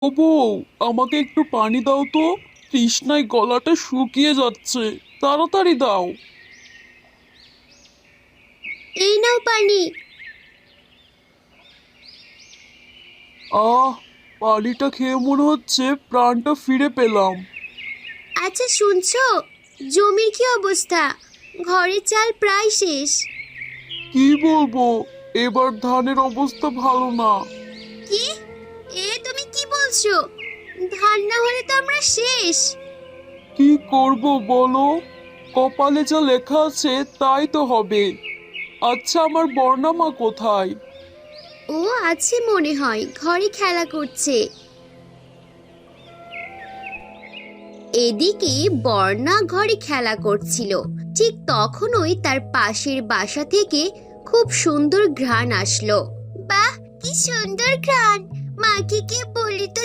ও বউ, আমাকে একটু পানি দাও তো। তৃষ্ণায় গলাটা শুকিয়ে যাচ্ছে, তাড়াতাড়ি দাও। এই নাও পানি। আহ, পানিটা খেয়ে মনে হচ্ছে প্রাণটা ফিরে পেলাম। আচ্ছা শুনছো, জমির কি অবস্থা? ঘরের চাল প্রায় শেষ। কি বলবো, এবার ধানের অবস্থা ভালো না। কি? তুমি কি বলছো? ধান না হলে তো আমরা শেষ। কি করব বলো, কপালে যা লেখা আছে তাই তো হবে। আচ্ছা, আমার বর্ণামা কোথায়? ও আছে মনে হয়, ঘরে খেলা করছে। এদিকে বর্ণা ঘরে খেলা করছিল। ঠিক তখনই তার পাশের বাসা থেকে খুব সুন্দর ঘ্রাণ আসলো। বাহ, কি সুন্দর ঘ্রাণ! মাকে গিয়ে বলি তো